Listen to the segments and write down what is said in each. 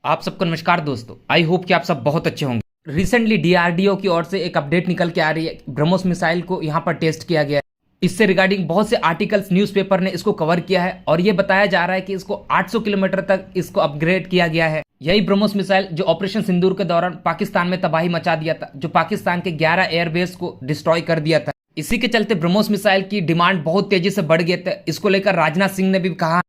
आप सबको नमस्कार दोस्तों। आई होप कि आप सब बहुत अच्छे होंगे। रिसेंटली डीआरडीओ की ओर से एक अपडेट निकल के आ रही है। ब्रह्मोस मिसाइल को यहाँ पर टेस्ट किया गया है। इससे रिगार्डिंग बहुत से आर्टिकल्स न्यूज़पेपर ने इसको कवर किया है और ये बताया जा रहा है कि इसको 800 किलोमीटर तक इसको अपग्रेड किया गया है। यही ब्रह्मोस मिसाइल जो ऑपरेशन सिंदूर के दौरान पाकिस्तान में तबाही मचा दिया था, जो पाकिस्तान के 11 एयरबेस को डिस्ट्रॉय कर दिया था। इसी के चलते ब्रह्मोस मिसाइल की डिमांड बहुत तेजी से बढ़ गई थी। इसको लेकर राजनाथ सिंह ने भी कहा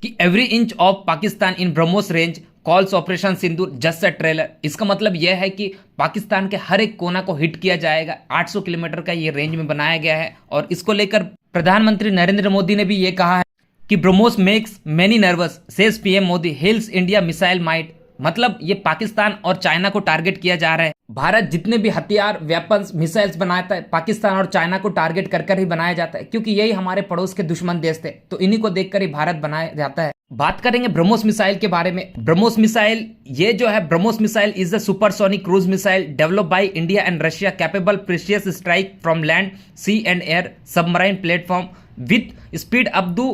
कि every inch of Pakistan in BrahMos range calls operation Sindoor just a trailer. इसका मतलब यह है कि पाकिस्तान के हर एक कोना को हिट किया जाएगा। 800 किलोमीटर का ये रेंज में बनाया गया है और इसको लेकर प्रधानमंत्री नरेंद्र मोदी ने भी ये कहा है कि BrahMos makes many nervous, says PM Modi, hills India missile might. मतलब ये पाकिस्तान और चाइना को टारगेट किया जा रहा है। भारत जितने भी हथियार, वेपन्स, मिसाइल्स बनाता है, पाकिस्तान और चाइना को टारगेट कर कर ही बनाया जाता है, क्योंकि यही हमारे पड़ोस के दुश्मन देश थे। तो इन्हीं को देखकर ही भारत बनाया जाता है। बात करेंगे ब्रह्मोस मिसाइल के बारे में। ब्रह्मोस मिसाइल ये जो है, BrahMos missile is the supersonic cruise missile develop by India and Russia, capable precious strike from land, sea and air, submarine platform with speed up to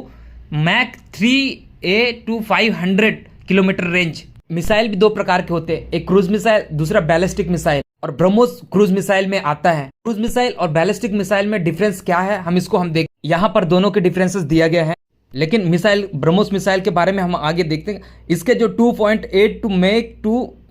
Mach 3A to 500 kilometre range. Missile भी दो प्रकार के होते हैं, एक cruise missile, दूसरा ballistic missile. और BrahMos cruise missile में आता है। क्रूज मिसाइल और बैलिस्टिक मिसाइल में डिफरेंस क्या है, हम इसको देख, यहाँ पर दोनों के डिफरेंसेस दिया गया है। लेकिन मिसाइल, ब्रह्मोस मिसाइल के बारे में हम आगे देखते हैं। इसके जो 2.8 टू मैक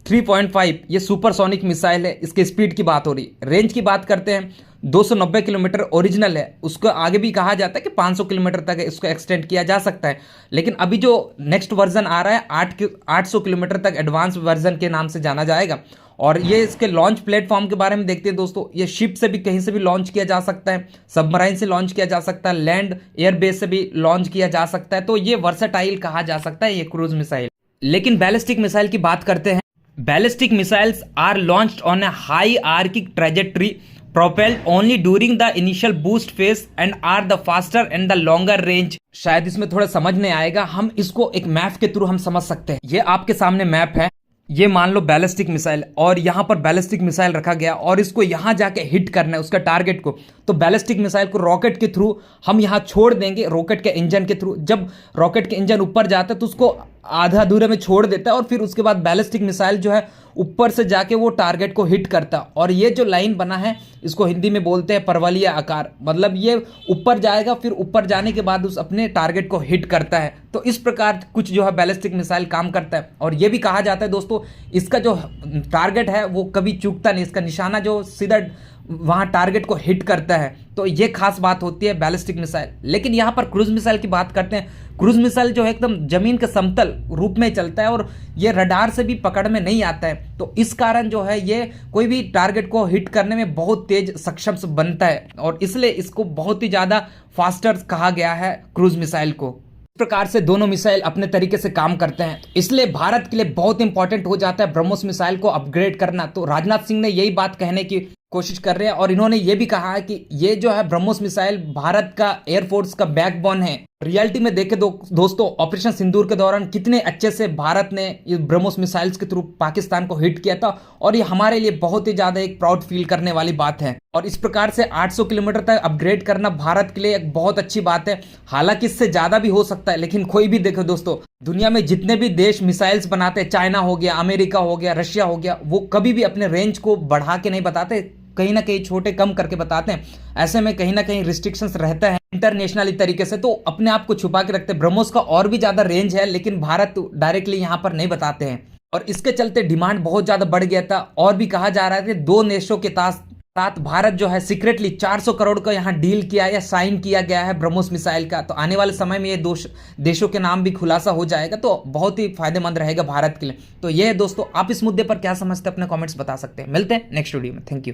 3.5 ये सुपरसोनिक मिसाइल है। इसके स्पीड की बात हो रही है। रेंज की बात करते हैं, 290 किलोमीटर ओरिजिनल है। उसको आगे भी कहा जाता है कि 500 किलोमीटर तक इसको एक्सटेंड किया जा सकता है। लेकिन अभी जो नेक्स्ट वर्जन आ रहा है 800 किलोमीटर तक एडवांस वर्जन के नाम से जाना जाएगा। और ये इसके लॉन्च प्लेटफॉर्म के बारे में देखते हैं दोस्तों। ये शिप से भी कहीं से भी लॉन्च किया जा सकता है, सबमराइन से लॉन्च किया जा सकता है, लैंड एयरबेस से भी लॉन्च किया जा सकता है। तो ये वर्सेटाइल कहा जा सकता है ये क्रूज मिसाइल। लेकिन बैलिस्टिक मिसाइल की बात करते हैं। Ballistic missiles are launched on a high arching trajectory, propelled only during the initial boost phase and are the faster and the longer range। शायद इसमें थोड़ा समझ नहीं आएगा, हम इसको एक मैप के थ्रू हम समझ सकते हैं। ये आपके सामने मैप है। ये मान लो बैलिस्टिक मिसाइल, और यहाँ पर बैलिस्टिक मिसाइल रखा गया और इसको यहाँ जाके हिट करना है उसका टारगेट को। तो बैलिस्टिक मिसाइल को रॉकेट के थ्रू हम यहाँ छोड़ देंगे, रॉकेट के इंजन के थ्रू। जब रॉकेट के इंजन ऊपर जाता है तो उसको आधा अधूरे में छोड़ देता है और फिर उसके बाद बैलिस्टिक मिसाइल जो है ऊपर से जाके वो टारगेट को हिट करता है। और ये जो लाइन बना है इसको हिंदी में बोलते हैं परवलिया आकार। मतलब ये ऊपर जाएगा, फिर ऊपर जाने के बाद उस अपने टारगेट को हिट करता है। तो इस प्रकार कुछ जो है बैलिस्टिक मिसाइल काम करता है। और ये भी कहा जाता है दोस्तों, इसका जो टारगेट है वो कभी चूकता नहीं, इसका निशाना जो सीधा वहाँ टारगेट को हिट करता है। तो ये खास बात होती है बैलिस्टिक मिसाइल। लेकिन यहाँ पर क्रूज मिसाइल की बात करते हैं। क्रूज मिसाइल जो है एकदम जमीन के समतल रूप में चलता है और ये रडार से भी पकड़ में नहीं आता है। तो इस कारण जो है ये कोई भी टारगेट को हिट करने में बहुत तेज सक्षम बनता है और इसलिए इसको बहुत ही ज़्यादा फास्टर कहा गया है क्रूज मिसाइल को। इस प्रकार से दोनों मिसाइल अपने तरीके से काम करते हैं। इसलिए भारत के लिए बहुत इंपॉर्टेंट हो जाता है ब्रह्मोस मिसाइल को अपग्रेड करना। तो राजनाथ सिंह ने यही बात कहने की कोशिश कर रहे हैं और इन्होंने ये भी कहा है कि ये जो है ब्रह्मोस मिसाइल भारत का एयरफोर्स का बैकबोन है। रियलिटी में देखे दोस्तों, ऑपरेशन सिंदूर के दौरान कितने अच्छे से भारत ने ये ब्रह्मोस मिसाइल्स के थ्रू पाकिस्तान को हिट किया था और ये हमारे लिए बहुत ही ज्यादा एक प्राउड फील करने वाली बात है। और इस प्रकार से 800 किलोमीटर तक अपग्रेड करना भारत के लिए एक बहुत अच्छी बात है। हालांकि इससे ज्यादा भी हो सकता है, लेकिन कोई भी देखो दोस्तों, दुनिया में जितने भी देश मिसाइल्स बनाते हैं, चाइना हो गया, अमेरिका हो गया, रशिया हो गया, वो कभी भी अपने रेंज को बढ़ा के नहीं बताते, कहीं ना कहीं छोटे कम करके बताते हैं। ऐसे में कहीं ना कहीं रिस्ट्रिक्शंस रहता है इंटरनेशनली तरीके से, तो अपने आप को छुपा के रखते हैं। ब्रह्मोस का और भी ज्यादा रेंज है, लेकिन भारत डायरेक्टली यहाँ पर नहीं बताते हैं और इसके चलते डिमांड बहुत ज्यादा बढ़ गया था। और भी कहा जा रहा है कि दो देशों के साथ भारत जो है सीक्रेटली 400 करोड़ का यहाँ डील किया या साइन किया गया है ब्रह्मोस मिसाइल का। तो आने वाले समय में ये दो देशों के नाम भी खुलासा हो जाएगा, तो बहुत ही फायदेमंद रहेगा भारत के लिए। तो ये दोस्तों, आप इस मुद्दे पर क्या समझते हैं अपने कमेंट्स बता सकते हैं। मिलते हैं नेक्स्ट वीडियो में। Thank you.